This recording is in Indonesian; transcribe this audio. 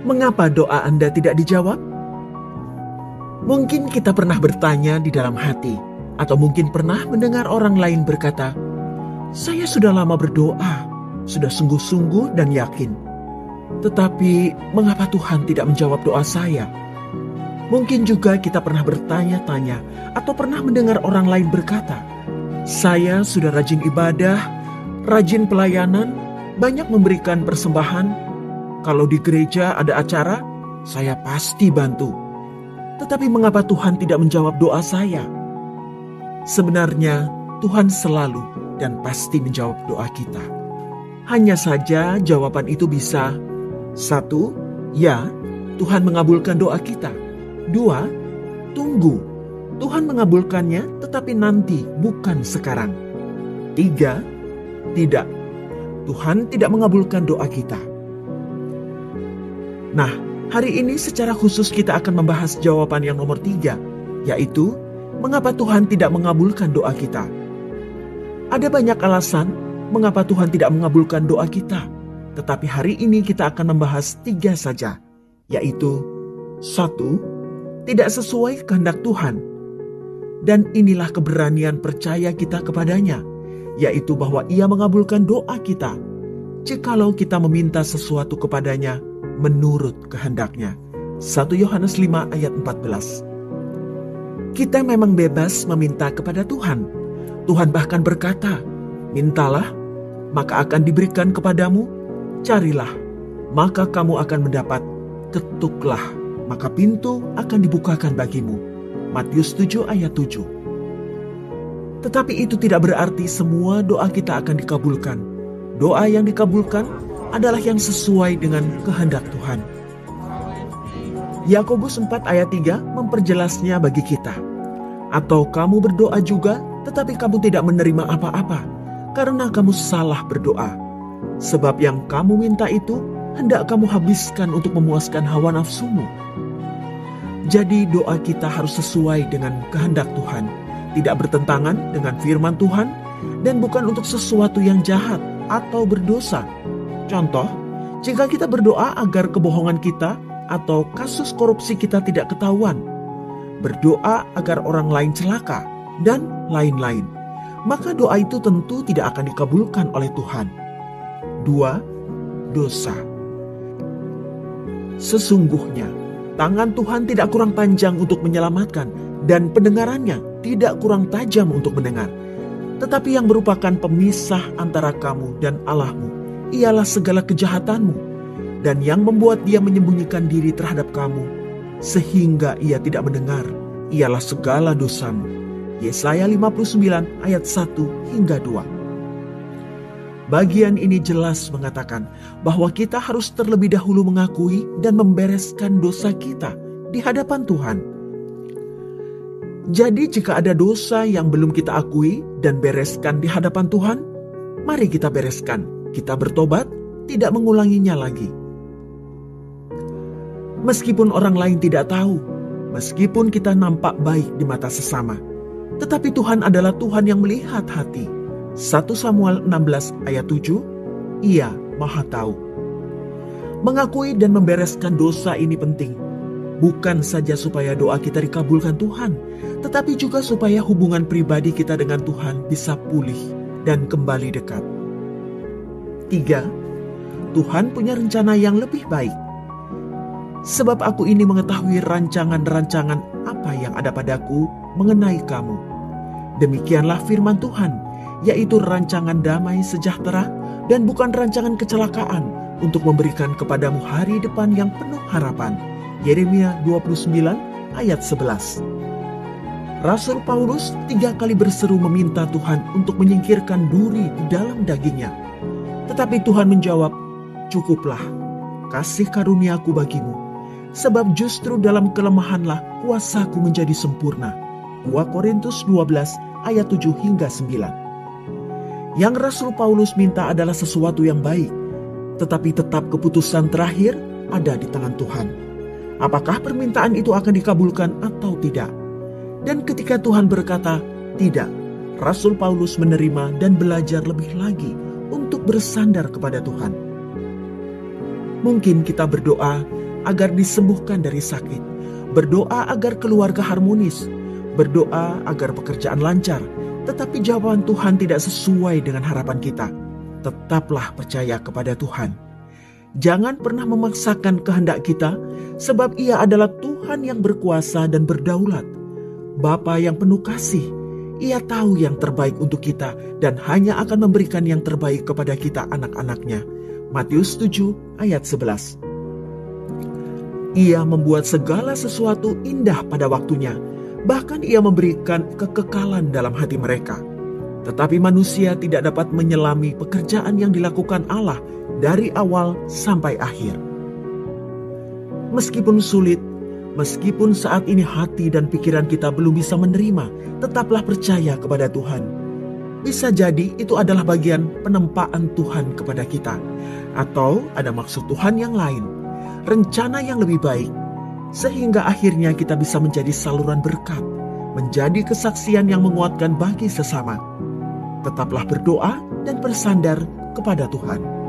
Mengapa doa Anda tidak dijawab? Mungkin kita pernah bertanya di dalam hati, atau mungkin pernah mendengar orang lain berkata, "Saya sudah lama berdoa, sudah sungguh-sungguh dan yakin. Tetapi mengapa Tuhan tidak menjawab doa saya?" Mungkin juga kita pernah bertanya-tanya atau pernah mendengar orang lain berkata, "Saya sudah rajin ibadah, rajin pelayanan, banyak memberikan persembahan. Kalau di gereja ada acara, saya pasti bantu. Tetapi mengapa Tuhan tidak menjawab doa saya?" Sebenarnya Tuhan selalu dan pasti menjawab doa kita. Hanya saja jawaban itu bisa: 1. Ya, Tuhan mengabulkan doa kita. 2. Tunggu, Tuhan mengabulkannya tetapi nanti, bukan sekarang. 3. Tidak, Tuhan tidak mengabulkan doa kita. Nah, hari ini secara khusus kita akan membahas jawaban yang nomor 3, yaitu mengapa Tuhan tidak mengabulkan doa kita. Ada banyak alasan mengapa Tuhan tidak mengabulkan doa kita, tetapi hari ini kita akan membahas 3 saja, yaitu 1. Tidak sesuai kehendak Tuhan. Dan inilah keberanian percaya kita kepadanya, yaitu bahwa Ia mengabulkan doa kita jikalau kita meminta sesuatu kepadanya menurut kehendaknya. 1 Yohanes 5 ayat 14. Kita memang bebas meminta kepada Tuhan. Tuhan bahkan berkata, "Mintalah, maka akan diberikan kepadamu. Carilah, maka kamu akan mendapat. Ketuklah, maka pintu akan dibukakan bagimu." Matius 7 ayat 7. Tetapi itu tidak berarti semua doa kita akan dikabulkan. Doa yang dikabulkan adalah yang sesuai dengan kehendak Tuhan. Yakobus 4 ayat 3 memperjelasnya bagi kita. "Atau kamu berdoa juga, tetapi kamu tidak menerima apa-apa, karena kamu salah berdoa. Sebab yang kamu minta itu hendak kamu habiskan untuk memuaskan hawa nafsumu." Jadi doa kita harus sesuai dengan kehendak Tuhan, tidak bertentangan dengan firman Tuhan, dan bukan untuk sesuatu yang jahat atau berdosa. Contoh, jika kita berdoa agar kebohongan kita atau kasus korupsi kita tidak ketahuan, berdoa agar orang lain celaka, dan lain-lain, maka doa itu tentu tidak akan dikabulkan oleh Tuhan. 2. Dosa. Sesungguhnya tangan Tuhan tidak kurang panjang untuk menyelamatkan, dan pendengarannya tidak kurang tajam untuk mendengar. Tetapi yang merupakan pemisah antara kamu dan Allahmu ialah segala kejahatanmu, dan yang membuat Dia menyembunyikan diri terhadap kamu sehingga Ia tidak mendengar ialah segala dosamu. Yesaya 59 ayat 1 hingga 2. Bagian ini jelas mengatakan bahwa kita harus terlebih dahulu mengakui dan membereskan dosa kita di hadapan Tuhan. Jadi jika ada dosa yang belum kita akui dan bereskan di hadapan Tuhan, mari kita bereskan. Kita bertobat, tidak mengulanginya lagi. Meskipun orang lain tidak tahu, meskipun kita nampak baik di mata sesama, tetapi Tuhan adalah Tuhan yang melihat hati. 1 Samuel 16 ayat 7, Ia Maha Tahu. Mengakui dan membereskan dosa ini penting, bukan saja supaya doa kita dikabulkan Tuhan, tetapi juga supaya hubungan pribadi kita dengan Tuhan bisa pulih dan kembali dekat. 3. Tuhan punya rencana yang lebih baik. Sebab aku ini mengetahui rancangan-rancangan apa yang ada padaku mengenai kamu. Demikianlah firman Tuhan, yaitu rancangan damai sejahtera dan bukan rancangan kecelakaan, untuk memberikan kepadamu hari depan yang penuh harapan. Yeremia 29 ayat 11. Rasul Paulus 3 kali berseru meminta Tuhan untuk menyingkirkan duri di dalam dagingnya. Tetapi Tuhan menjawab, "Cukuplah, kasih karuniaku bagimu, sebab justru dalam kelemahanlah kuasaku menjadi sempurna." 2 Korintus 12 ayat 7 hingga 9. Yang Rasul Paulus minta adalah sesuatu yang baik, tetapi tetap keputusan terakhir ada di tangan Tuhan. Apakah permintaan itu akan dikabulkan atau tidak? Dan ketika Tuhan berkata tidak, Rasul Paulus menerima dan belajar lebih lagi untuk bersandar kepada Tuhan. Mungkin kita berdoa agar disembuhkan dari sakit, berdoa agar keluarga harmonis, berdoa agar pekerjaan lancar, tetapi jawaban Tuhan tidak sesuai dengan harapan kita. Tetaplah percaya kepada Tuhan. Jangan pernah memaksakan kehendak kita, sebab Ia adalah Tuhan yang berkuasa dan berdaulat. Bapa yang penuh kasih, Ia tahu yang terbaik untuk kita dan hanya akan memberikan yang terbaik kepada kita anak-anaknya. Matius 7 ayat 11. Ia membuat segala sesuatu indah pada waktunya, bahkan Ia memberikan kekekalan dalam hati mereka. Tetapi manusia tidak dapat menyelami pekerjaan yang dilakukan Allah dari awal sampai akhir. Meskipun sulit, meskipun saat ini hati dan pikiran kita belum bisa menerima, tetaplah percaya kepada Tuhan. Bisa jadi itu adalah bagian penempaan Tuhan kepada kita, atau ada maksud Tuhan yang lain, rencana yang lebih baik, sehingga akhirnya kita bisa menjadi saluran berkat, menjadi kesaksian yang menguatkan bagi sesama. Tetaplah berdoa dan bersandar kepada Tuhan.